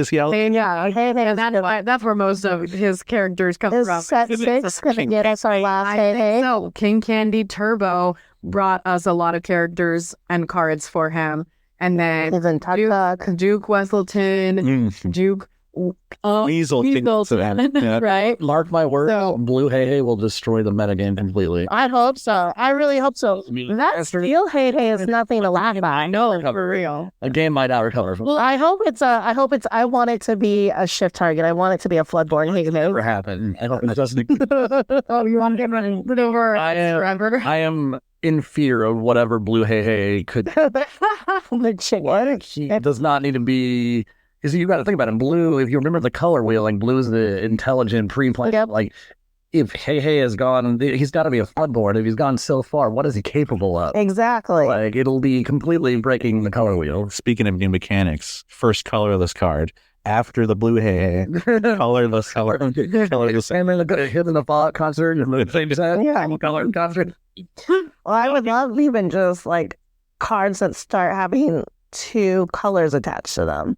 he out? And that's where most of his characters come Is from. set 6 going to get us our last Hey? So King Candy Turbo brought us a lot of characters and cards for him. And then Even Duke Wesselton, Duke Weasel. Yeah. right? Mark my word, So- Blue Hey will destroy the metagame completely. I hope so. I really hope so. That steel Hey is nothing to laugh at. No, for real. A game might not recover from Well, I want it to be a shift target. I want it to be a floodborn Hey. never happen. I don't. It doesn't. Oh, you want to get running over forever? I am in fear of whatever Blue Hey could. The chicken. It does not need to be. Because you got to think about it. Blue, if you remember the color wheel, like blue is the intelligent pre-planned. Yep. Like if Hey has gone, he's got to be a floodboard. If he's gone so far, what is he capable of? Exactly. Like it'll be completely breaking the color wheel. Speaking of new mechanics, first colorless card after the Blue Hey, colorless. And then hitting the fall concert and the same set. Yeah. Color concert. Well, I would love even just like cards that start having 2 colors attached to them.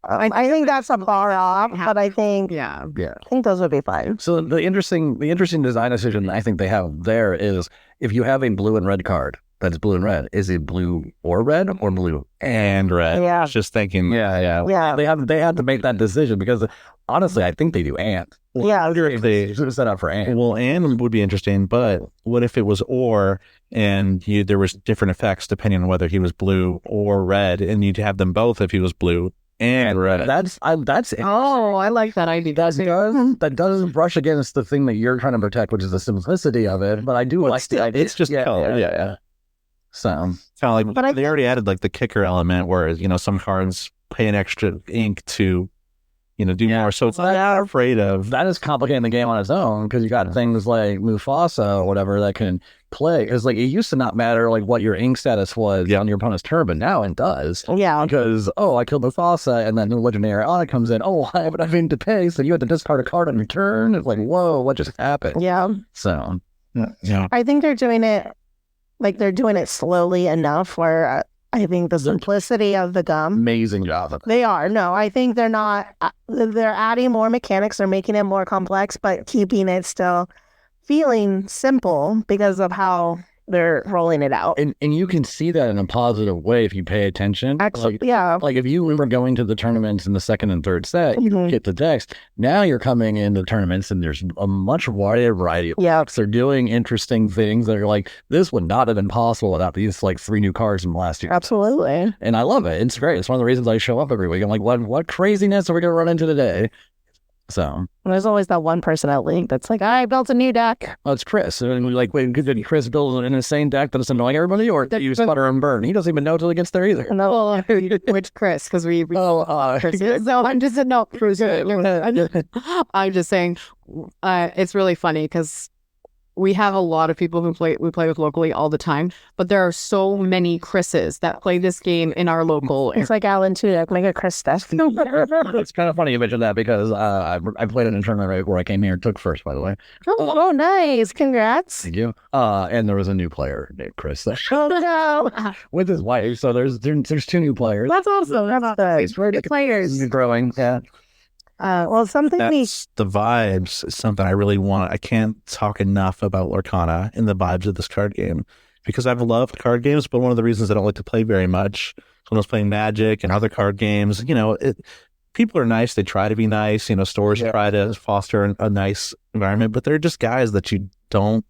I think that's a bar off, but I think Yeah. I think those would be fine. So the interesting design decision I think they have there is if you have a blue and red card that's blue and red, is it blue or red or blue and red. Yeah. I was just thinking. Yeah. They had to make that decision because honestly I think they do and. Yeah. I wonder if they should have set up for and. Well, and would be interesting, but what if it was or and there was different effects depending on whether he was blue or red, and you'd have them both if he was blue and red. That's Oh, I like that idea. that doesn't brush against the thing that you're trying to protect, which is the simplicity of it. But I do like the idea. It's just color. Yeah. So Kind of like, but they already added like the kicker element, where some cards pay an extra ink to, do more. So it's not afraid of. that is complicating the game on its own because you got things like Mufasa or whatever that can play. Because like it used to not matter like what your ink status was on your opponent's turn, but now it does. Yeah. Because I killed Mufasa, and then the legendary Anna comes in. Oh, I have enough to pay, so you had to discard a card on your turn. It's like, whoa, what just happened? Yeah. So Yeah. I think they're doing it slowly enough where I think the simplicity of the gum. amazing job of it. They are. No, I think they're not. They're adding more mechanics. They're making it more complex, but keeping it still feeling simple because of how they're rolling it out. And you can see that in a positive way if you pay attention. Actually, yeah. Like if you remember going to the tournaments in the second and third set, you Mhm. get the decks. Now you're coming into tournaments and there's a much wider variety of Yeah. decks. They're doing interesting things that are like, this would not have been possible without these like 3 new cards from last year. Absolutely. And I love it. It's great. It's one of the reasons I show up every week. I'm like, what craziness are we going to run into today? So There's always that one person at League that's like, I built a new deck. well, it's Chris. And we're like, wait, did Chris build an insane deck that's annoying everybody, or did you sputter and burn? He doesn't even know until he gets there either. No, Which Chris? Because we Chris. so I'm just no. I'm just saying, it's really funny because we have a lot of people who play with locally all the time, but there are so many Chris's that play this game in our local area. it's like Alan Tudyk, make a Chris deck. It's kind of funny you mentioned that because I played in a tournament right before I came here. Took first, by the way. Oh, nice. Congrats. Thank you. And there was a new player named Chris there Oh, no. with his wife. So there's 2 new players. That's awesome. That's nice. Good players. He's growing. Yeah. Well, something That's the vibes. Is something I really want. I can't talk enough about Lorcana and the vibes of this card game because I've loved card games, but one of the reasons I don't like to play very much when I was playing Magic and other card games, people are nice. They try to be nice. Stores try to foster a nice environment, but they're just guys that you don't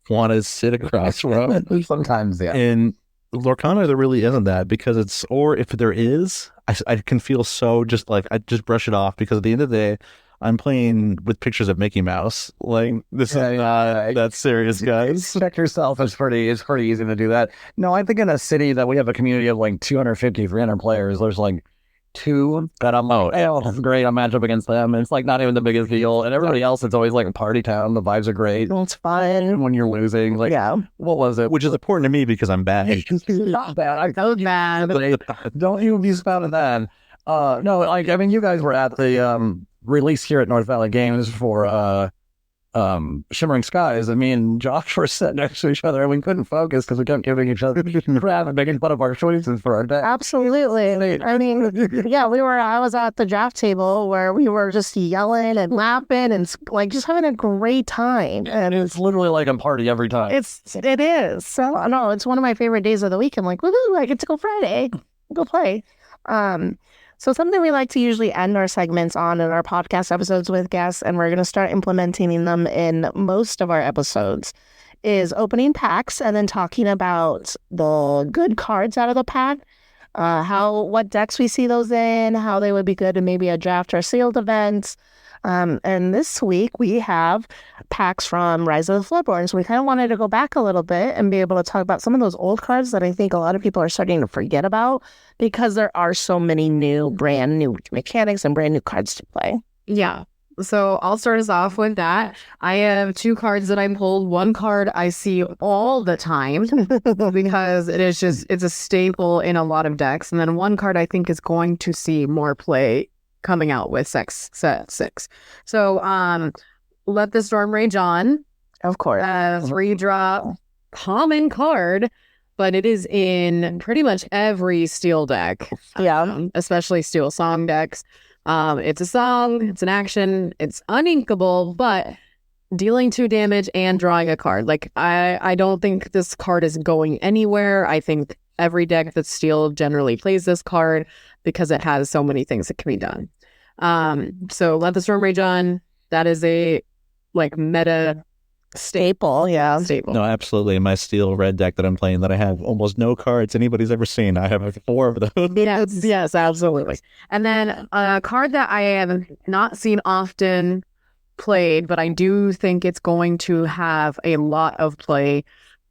want to sit across from. Sometimes, yeah. In Lorcana, there really isn't that because or if there is, I can feel so just like I just brush it off because at the end of the day, I'm playing with pictures of Mickey Mouse. Like this is not that serious, guys. Check yourself. It's pretty easy to do that. No, I think in a city that we have a community of like 250, 300 players, there's like 2 that I'm great. I match up against them. And it's like not even the biggest deal. And everybody else, it's always like a party town. The vibes are great. It's fun. When you're losing, like, what was it? Which is important to me because I'm bad. Not bad. So bad. Don't even be spouting that. No, like, I mean, you guys were at the release here at North Valley Games for Shimmering Skies, and me and Josh were sitting next to each other and we couldn't focus because we kept giving each other crap and making fun of our choices for our deck. Absolutely. I mean, yeah, I was at the draft table where we were just yelling and laughing and like just having a great time. And it's literally like a party every time. It is. So, no, it's one of my favorite days of the week. I'm like, woohoo, I get to go Friday, go play. So something we like to usually end our segments on in our podcast episodes with guests, and we're going to start implementing them in most of our episodes, is opening packs and then talking about the good cards out of the pack, what decks we see those in, how they would be good in maybe a draft or sealed event. And this week we have packs from Rise of the Floodborn. So we kind of wanted to go back a little bit and be able to talk about some of those old cards that I think a lot of people are starting to forget about because there are so many brand new mechanics and brand new cards to play. Yeah. So I'll start us off with that. I have 2 cards that I pulled. One card I see all the time because it's a staple in a lot of decks. And then one card I think is going to see more play coming out with set 6. So Let the Storm Rage On. Of course. 3-drop common card, but it is in pretty much every Steel deck. Yeah. Especially Steel Song decks. It's a song, it's an action, it's uninkable, but dealing 2 damage and drawing a card. Like, I don't think this card is going anywhere. I think every deck that's Steel generally plays this card because it has so many things that can be done. So Let the Storm Rage On, that is a meta staple. Yeah. staple. No, absolutely. In my steel red deck that I'm playing, that I have almost no cards anybody's ever seen. I have 4 of those. Yes, absolutely. And then a card that I have not seen often played, but I do think it's going to have a lot of play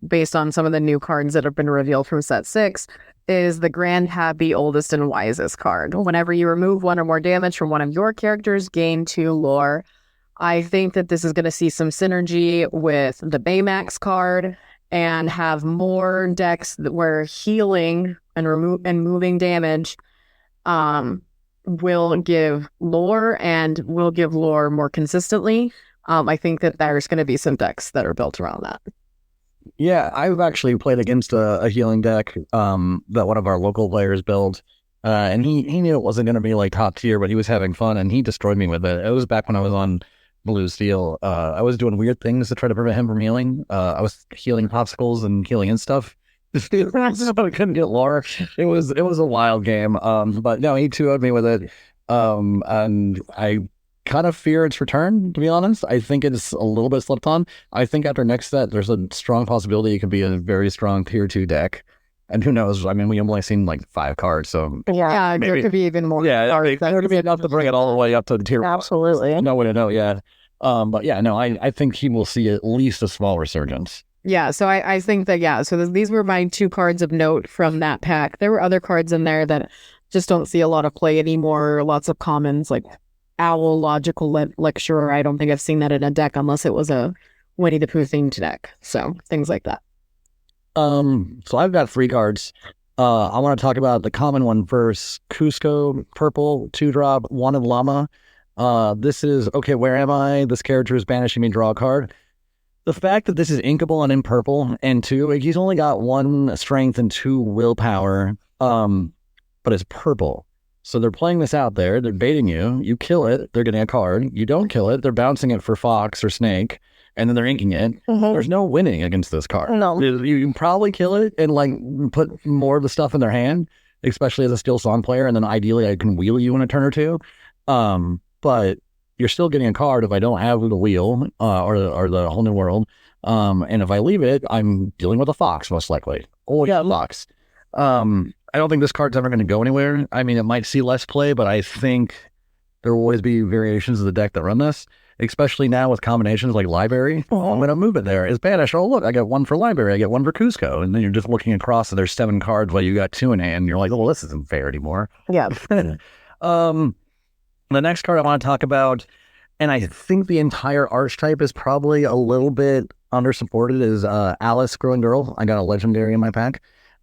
based on some of the new cards that have been revealed from set 6, is the Grand Happy Oldest and Wisest card. Whenever you remove 1 or more damage from one of your characters, gain 2 lore. I think that this is going to see some synergy with the Baymax card and have more decks where healing and moving damage will give lore and will give lore more consistently. I think that there's going to be some decks that are built around that. Yeah, I've actually played against a healing deck that one of our local players built. And he knew it wasn't going to be like top tier, but he was having fun and he destroyed me with it. It was back when I was on Blue Steel. I was doing weird things to try to prevent him from healing. I was healing popsicles and healing and stuff. So I couldn't get lore. It was a wild game. But no, he 2-0'd me with it. And I kind of fear its return, to be honest. I think it's a little bit slept on. I think after next set, there's a strong possibility it could be a very strong tier 2 deck. And who knows? I mean, we only seen like 5 cards, so Yeah, maybe. there could be even more. Yeah, I mean, there could be enough to bring it all the way up to the tier. Absolutely. No way to know yet. But yeah, no, I think he will see at least a small resurgence. Yeah, so I think that, yeah, so these were my 2 cards of note from that pack. There were other cards in there that just don't see a lot of play anymore. Lots of commons like Owl, Logical Lecturer. I don't think I've seen that in a deck unless it was a Winnie the Pooh themed deck. So things like that. So I've got 3 cards. I want to talk about the common one first. Cusco, purple, 2-drop, Wanted Llama. This is, okay, where am I? This character is banishing me, draw a card. The fact that this is inkable and in purple, and 2, he's only got 1 strength and 2 willpower, but it's purple. So they're playing this out there. They're baiting you. You kill it, they're getting a card. You don't kill it, they're bouncing it for Fox or Snake, and then they're inking it. There's no winning against this card. No. You can probably kill it and like put more of the stuff in their hand, especially as a skill song player, and then ideally I can wheel you in a turn or 2. But you're still getting a card if I don't have the wheel or the whole new world. And if I leave it, I'm dealing with a Fox most likely. Oh yeah, Fox. I don't think this card's ever going to go anywhere. I mean, it might see less play, but I think there will always be variations of the deck that run this, especially now with combinations like Library. I'm going to move it there. It's banished. Oh, look, I got 1 for Library. I get 1 for Cusco. And then you're just looking across and there's 7 cards while you got 2 in hand. And you're like, oh, well, this isn't fair anymore. Yeah. The next card I want to talk about, and I think the entire archetype is probably a little bit undersupported, is Alice, Growing Girl. I got a legendary in my pack.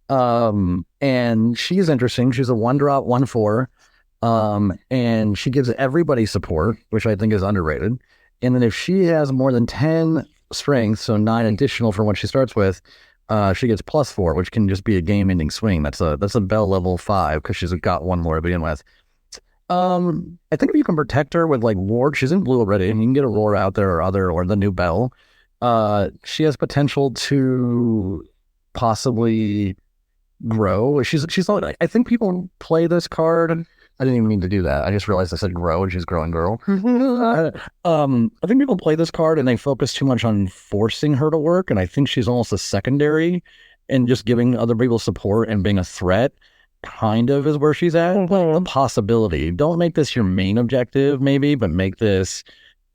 And she's interesting. She's a 1-drop, 1/4. And she gives everybody support, which I think is underrated. And then if she has more than 10 strength, so 9 additional from what she starts with, she gets +4, which can just be a game-ending swing. That's a Bell level 5 because she's got 1 more to begin with. I think if you can protect her with like Ward, she's in blue already, and you can get a Roar out there or the new Bell. She has potential to possibly grow. She's like, I think people play this card. I didn't even mean to do that. I just realized I said grow, and she's Growing Girl. I think people play this card and they focus too much on forcing her to work, and I think she's almost a secondary, and just giving other people support and being a threat kind of is where she's at. A possibility. Don't make this your main objective, maybe, but make this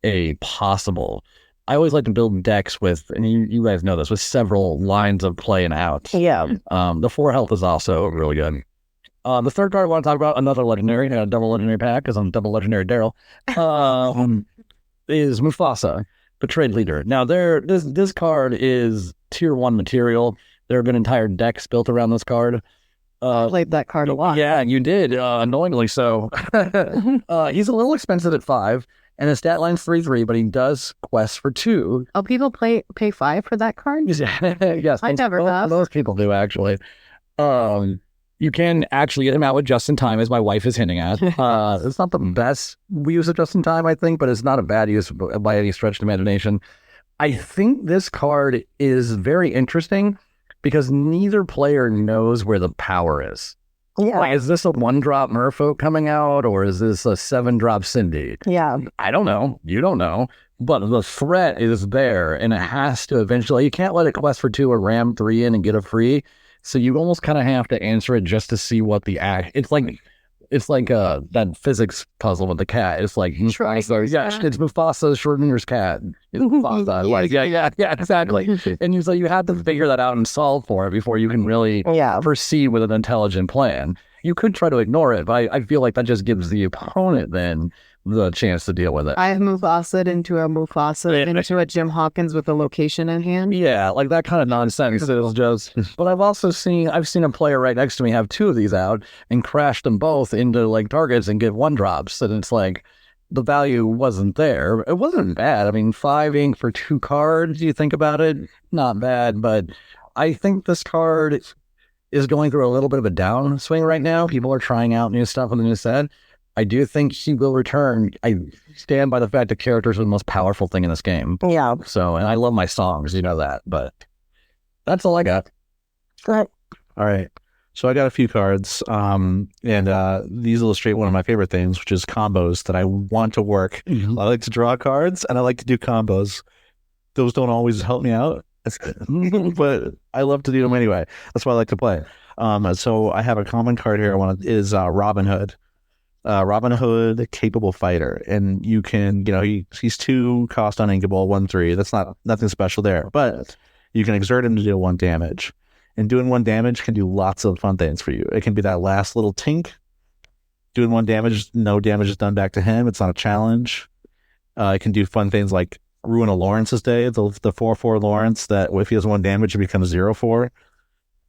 a possible. I always like to build decks with, and you guys know this, with several lines of play and out. Yeah. The 4 health is also really good. The third card I want to talk about, another legendary, a double legendary pack, because I'm double legendary Daryl, is Mufasa, Betrayed Leader. Now, this card is tier 1 material. There have been entire decks built around this card. Played that card a lot. Yeah, you did, annoyingly so. He's a little expensive at 5, and his stat line's 3/3, but he does quest for 2. Oh, people pay 5 for that card? Yes, I never have. Most people do, actually. You can actually get him out with Just in Time, as my wife is hinting at. It's not the best use of Just in Time, I think, but it's not a bad use by any stretch of imagination. I think this card is very interesting because neither player knows where the power is. Yeah. Like, is this a 1-drop Merfolk coming out, or is this a 7-drop Cindy? Yeah. I don't know. You don't know. But the threat is there, and it has to eventually. You can't let it quest for 2 or ram 3 in and get a free. So you almost kind of have to answer it just to see what the act. It's like that physics puzzle with the cat. It's like Mufasa, it's Mufasa's Schrodinger's cat. It's Mufasa. Like, yeah, exactly. And so you have to figure that out and solve for it before you can really proceed with an intelligent plan. You could try to ignore it, but I feel like that just gives the opponent then the chance to deal with it. I have Mufasa into a Jim Hawkins with a location in hand. Yeah, like that kind of nonsense is just. But I've seen a player right next to me have 2 of these out and crash them both into like targets and get 1-drops, and it's like the value wasn't there. It wasn't bad. I mean, 5 ink for 2 cards. You think about it, not bad. But I think this card is going through a little bit of a downswing right now. People are trying out new stuff with the new set. I do think he will return. I stand by the fact that characters are the most powerful thing in this game. Yeah. So, and I love my songs, you know that, but that's all I got. Good. All right. So I got a few cards, and these illustrate one of my favorite things, which is combos that I want to work. Mm-hmm. I like to draw cards, and I like to do combos. Those don't always help me out, but I love to do them anyway. That's why I like to play. So I have a common card here. Is Robin Hood. Robin Hood, capable fighter, and you can, he's 2 cost on Inkable, 1/3. That's nothing special there, but you can exert him to deal 1 damage, and doing 1 damage can do lots of fun things for you. It can be that last little tink, doing 1 damage, no damage is done back to him. It's not a challenge. It can do fun things like ruin a Lawrence's day, the 4/4 Lawrence that if he has 1 damage, it becomes 0/4.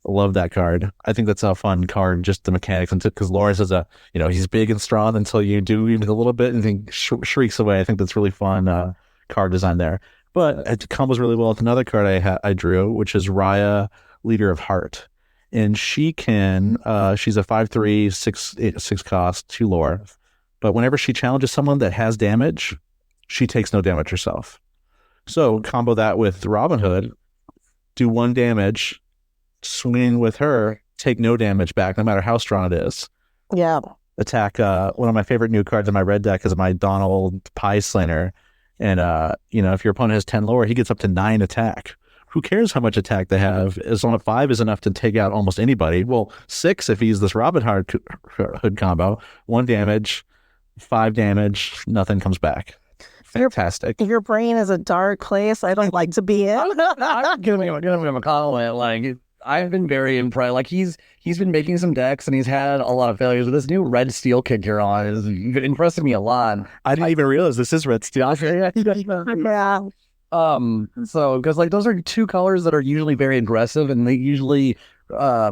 Love that card. I think that's a fun card, just the mechanics, because Lawrence is he's big and strong until you do even a little bit and he shrieks away. I think that's really fun card design there. But it combos really well with another card I drew, which is Raya, Leader of Heart. And she can, she's a 5/3, 6 cost, 2 lore. But whenever she challenges someone that has damage, she takes no damage herself. So combo that with Robin Hood, do 1 damage, swing with her, take no damage back, no matter how strong it is. Yeah. Attack. One of my favorite new cards in my red deck is my Donald Pie Slinger. And, if your opponent has 10 lore, he gets up to 9 attack. Who cares how much attack they have? As long as 5 is enough to take out almost anybody. Well, 6 if he's this Robin Hood combo. 1 damage, 5 damage, nothing comes back. Fantastic. Your brain is a dark place I don't like to be in. I'm giving him a compliment. Like, I've been very impressed. Like, he's been making some decks and he's had a lot of failures. But this new red steel kit you're on is impressing me a lot. I didn't even realize this is red steel. Yeah. So because like those are 2 colors that are usually very aggressive, and they usually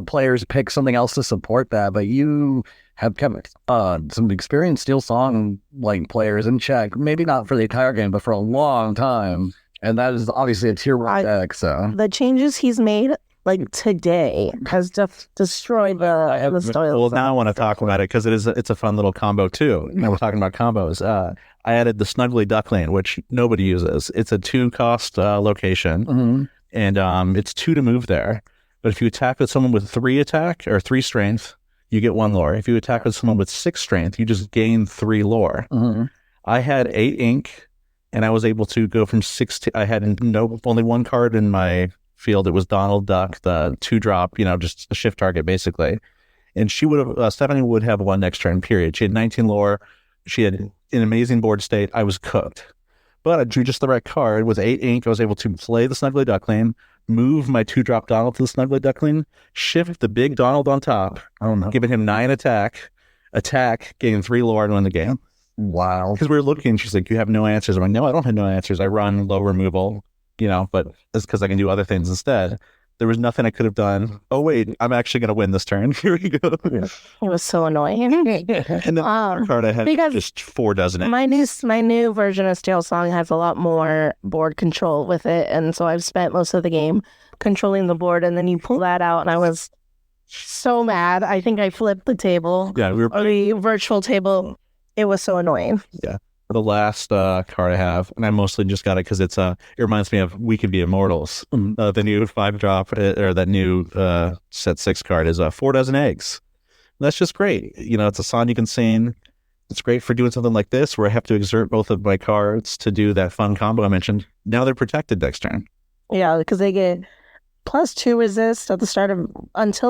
players pick something else to support that. But you have kept some experienced Steel Song like players in check. Maybe not for the entire game, but for a long time. And that is obviously a tier 1 deck. So the changes he's made, like today, has destroyed the style. Well, now I want to talk about it because it's a fun little combo too. Now we're talking about combos. I added the Snuggly Duckling, which nobody uses. It's a 2 cost location, and it's 2 to move there. But if you attack with someone with 3 attack or 3 strength, you get 1 lore. If you attack with someone with 6 strength, you just gain 3 lore. I had 8 ink, and I was able to go from 6 to. I had only 1 card in my field. It was Donald Duck, the 2-drop, just a shift target basically. And she would have, Stephanie would have 1 next turn, period. She had 19 lore. She had an amazing board state. I was cooked. But I drew just the right card. With 8 ink, I was able to play the Snuggly Duckling, move my 2-drop Donald to the Snuggly Duckling, shift the big Donald on top, giving him 9 attack, gain 3 lore, and win the game. wow. Because we were looking, she's like, you have no answers. I'm like, no, I don't have no answers. I run low removal, but it's because I can do other things instead. There was nothing I could have done. Oh, wait, I'm actually going to win this turn. Here we go. It was so annoying. And the card I had just 4 dozen. My new version of Steel Song has a lot more board control with it, and so I've spent most of the game controlling the board, and then you pull that out, and I was so mad. I think I flipped the table. Yeah, or the virtual table. It was so annoying. Yeah. The last card I have, and I mostly just got it because it reminds me of We Can Be Immortals. The new 5-drop, or that new set 6 card is 4 dozen eggs. That's just great. It's a song you can sing. It's great for doing something like this where I have to exert both of my cards to do that fun combo I mentioned. Now they're protected next turn. Yeah, because they get +2 resist until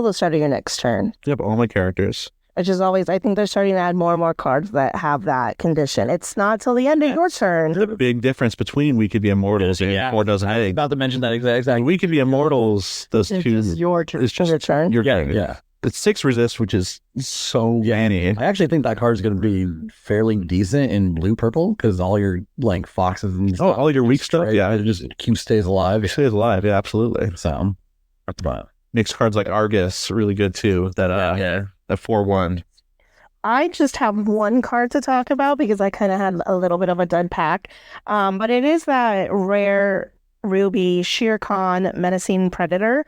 the start of your next turn. Yep, all my characters. Which is always, I think they're starting to add more and more cards that have that condition. It's not till the end of your turn. There's a big difference between We Could Be Immortals and 4 dozen eggs. About to mention that exactly. We Could Be Immortals, those It's 2. just your turn. It's just your turn. Your Yeah, turn. yeah. It's 6 resist, which is so yanny. I actually think that card is going to be fairly decent in blue-purple because all your like foxes and stuff, all your weak stuff. right? Yeah, It just stays alive. it stays alive. Yeah, absolutely. So, but Makes cards like Argus really good too. That that 4/1. I just have 1 card to talk about because I kind of had a little bit of a dud pack. But it is that rare Ruby Shere Khan Menacing Predator.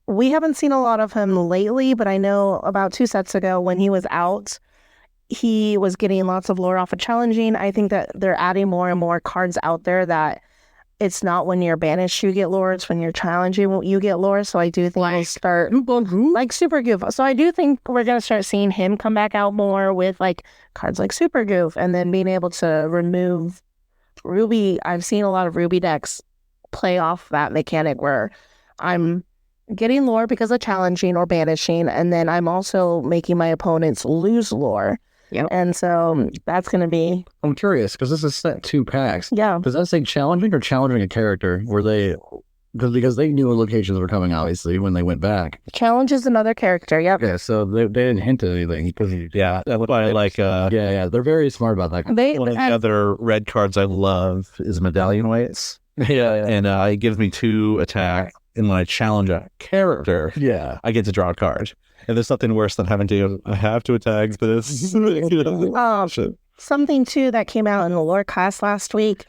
We haven't seen a lot of him lately, but I know about 2 sets ago when he was out, he was getting lots of lore off of challenging. I think that they're adding more and more cards out there that it's not when you're banished you get lore, it's when you're challenging you get lore. So I do think we'll start like Super Goof. So I do think we're gonna start seeing him come back out more with like cards like Super Goof, and then being able to remove Ruby. I've seen a lot of Ruby decks play off that mechanic where I'm getting lore because of challenging or banishing, and then I'm also making my opponents lose lore. Yep. And so that's going to be... I'm curious because this is set 2 packs. Yeah. Does that say challenging or challenging a character? Were they... Because they knew locations were coming, obviously, when they went back. Challenge is another character, yep. Yeah, so they didn't hint at anything. Yeah, that's why I like. Yeah, they're very smart about that. One of the other red cards I love is Medallion Weights. Yeah. And it gives me 2 attack. And when I challenge a character, Yeah. I get to draw a card. And there's something worse than having to, I have to attack this. Something, too, that came out in the lore class last week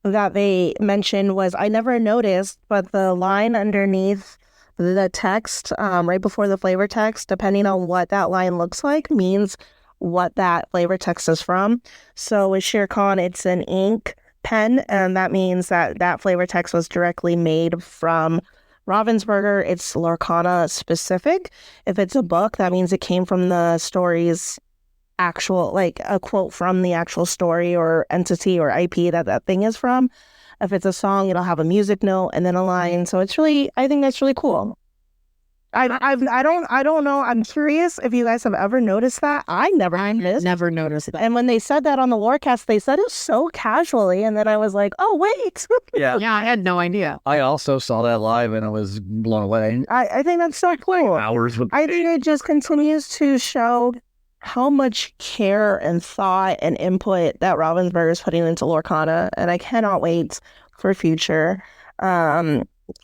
that they mentioned was, I never noticed, but the line underneath the text, right before the flavor text, depending on what that line looks like, means what that flavor text is from. So with Shere Khan, it's an ink pen, and that means that that flavor text was directly made from Ravensburger. It's Lorcana specific. If it's a book, that means it came from the story's actual, like a quote from the actual story or entity or IP that thing is from. If it's a song, it'll have a music note and then a line. So it's really, I think that's really cool. I don't know. I'm curious if you guys have ever noticed that. I never noticed that. And when they said that on the Lorecast, they said it so casually, and then I was like, oh wait. Yeah, I had no idea. I also saw that live and I was blown away. I think that's so cool. Hours with I think it just continues to show how much care and thought and input that Ravensburger is putting into Lorcana, and I cannot wait for future.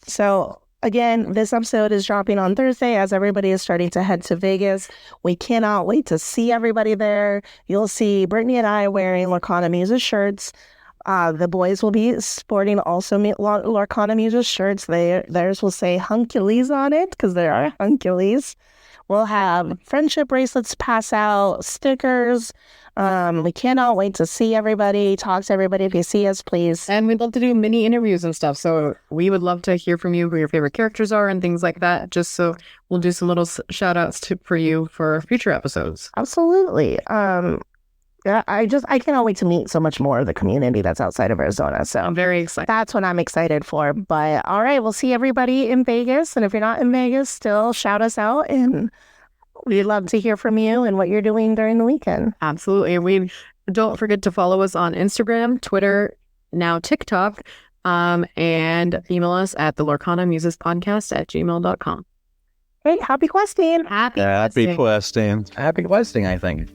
So again, this episode is dropping on Thursday as everybody is starting to head to Vegas. We cannot wait to see everybody there. You'll see Brittany and I wearing Lorcana Muses shirts. The boys will be sporting also Lorcana Muses shirts. Theirs will say Hunkules on it because there are Hunkules. We'll have friendship bracelets pass out, stickers. We cannot wait to see everybody, talk to everybody. If you see us, please. And we'd love to do mini interviews and stuff. So we would love to hear from you who your favorite characters are and things like that. Just so we'll do some little shout outs for you for future episodes. Absolutely. Yeah, I cannot wait to meet so much more of the community that's outside of Arizona. So I'm very excited. That's what I'm excited for. But all right, we'll see everybody in Vegas. And if you're not in Vegas, still shout us out. And we'd love to hear from you and what you're doing during the weekend. Absolutely. We don't forget to follow us on Instagram, Twitter, now TikTok, and email us at the Lorcana Muses podcast at gmail.com. Hey, happy questing. Happy questing, I think.